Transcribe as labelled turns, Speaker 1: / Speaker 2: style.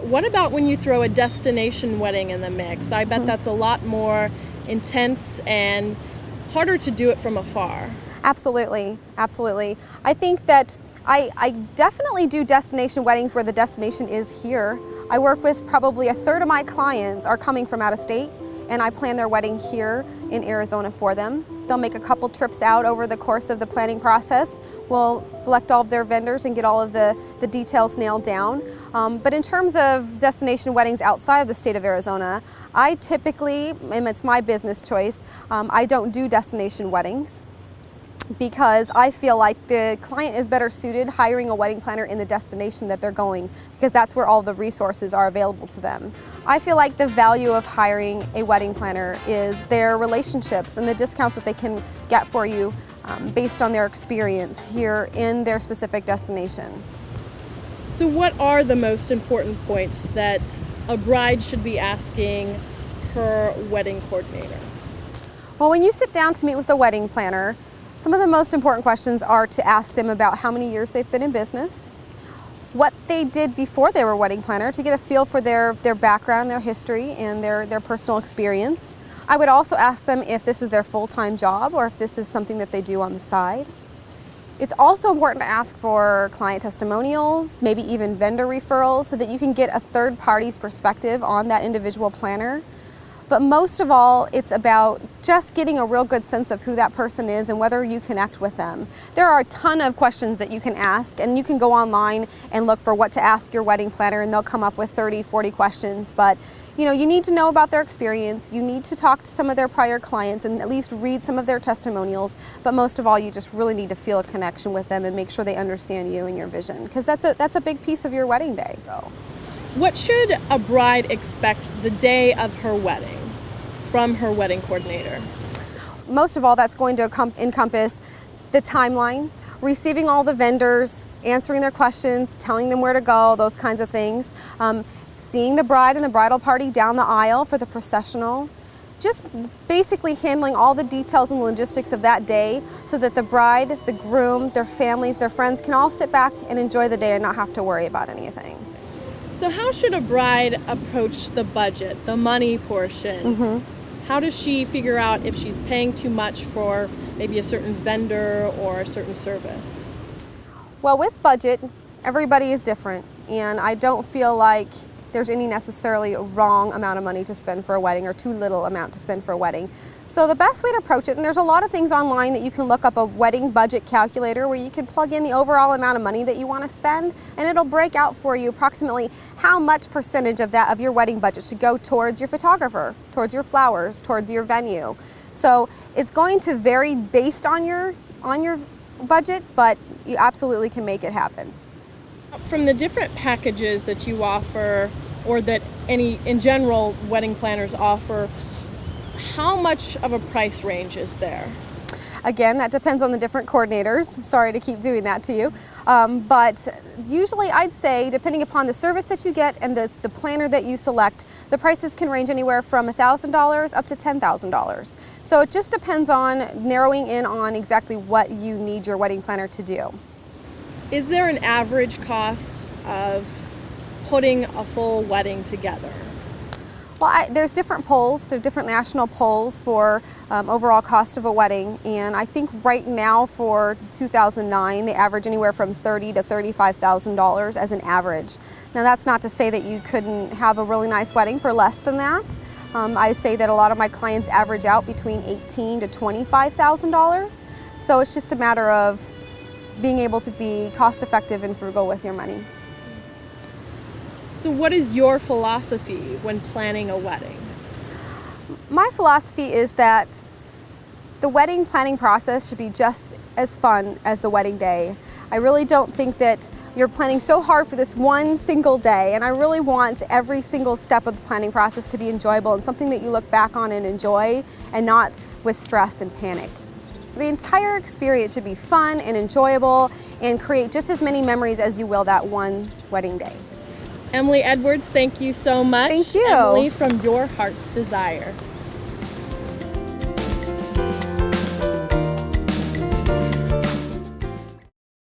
Speaker 1: what about when you throw a destination wedding in the mix? I bet that's a lot more intense and harder to do it from afar.
Speaker 2: Absolutely, absolutely. I think that I definitely do destination weddings where the destination is here. I work with probably a third of my clients are coming from out of state, and I plan their wedding here in Arizona for them. They'll make a couple trips out over the course of the planning process. We'll select all of their vendors and get all of the details nailed down. But in terms of destination weddings outside of the state of Arizona, I typically, and it's my business choice, I don't do destination weddings, because I feel like the client is better suited hiring a wedding planner in the destination that they're going, because that's where all the resources are available to them. I feel like the value of hiring a wedding planner is their relationships and the discounts that they can get for you based on their experience here in their specific destination.
Speaker 1: So what are the most important points that a bride should be asking her wedding coordinator?
Speaker 2: Well, when you sit down to meet with a wedding planner, some of the most important questions are to ask them about how many years they've been in business, what they did before they were a wedding planner, to get a feel for their background, their history, and their personal experience. I would also ask them if this is their full-time job or if this is something that they do on the side. It's also important to ask for client testimonials, maybe even vendor referrals, so that you can get a third party's perspective on that individual planner. But most of all, it's about just getting a real good sense of who that person is and whether you connect with them. There are a ton of questions that you can ask, and you can go online and look for what to ask your wedding planner, and they'll come up with 30, 40 questions. But you need to know about their experience. You need to talk to some of their prior clients and at least read some of their testimonials. But most of all, you just really need to feel a connection with them and make sure they understand you and your vision, because that's a big piece of your wedding day.
Speaker 1: What should a bride expect the day of her wedding from her wedding coordinator?
Speaker 2: Most of all, that's going to encompass the timeline, receiving all the vendors, answering their questions, telling them where to go, those kinds of things. Seeing the bride and the bridal party down the aisle for the processional. Just basically handling all the details and logistics of that day so that the bride, the groom, their families, their friends can all sit back and enjoy the day and not have to worry about anything.
Speaker 1: So how should a bride approach the budget, the money portion? How does she figure out if she's paying too much for maybe a certain vendor or a certain service?
Speaker 2: Well, with budget, everybody is different, and I don't feel like there's any necessarily wrong amount of money to spend for a wedding or too little amount to spend for a wedding. So the best way to approach it, and there's a lot of things online that you can look up, a wedding budget calculator where you can plug in the overall amount of money that you want to spend, and it'll break out for you approximately how much percentage of your wedding budget should go towards your photographer, towards your flowers, towards your venue. So it's going to vary based on your budget, but you absolutely can make it happen.
Speaker 1: From the different packages that you offer, or that in general wedding planners offer, how much of a price range is there?
Speaker 2: Again, that depends on the different coordinators. Sorry to keep doing that to you. But usually I'd say, depending upon the service that you get and the planner that you select, the prices can range anywhere from $1,000 up to $10,000. So it just depends on narrowing in on exactly what you need your wedding planner to do.
Speaker 1: Is there an average cost of putting a full wedding together?
Speaker 2: Well, there's different polls. There are different national polls for overall cost of a wedding, and I think right now for 2009 they average anywhere from $30,000 to $35,000 as an average. Now that's not to say that you couldn't have a really nice wedding for less than that. I say that a lot of my clients average out between $18,000 to $25,000. So it's just a matter of being able to be cost effective and frugal with your money.
Speaker 1: So what is your philosophy when planning a wedding?
Speaker 2: My philosophy is that the wedding planning process should be just as fun as the wedding day. I really don't think that you're planning so hard for this one single day, and I really want every single step of the planning process to be enjoyable and something that you look back on and enjoy, and not with stress and panic. The entire experience should be fun and enjoyable and create just as many memories as you will that one wedding day.
Speaker 1: Emily Edwards, thank you so much.
Speaker 2: Thank you.
Speaker 1: Emily from Your Heart's Desire.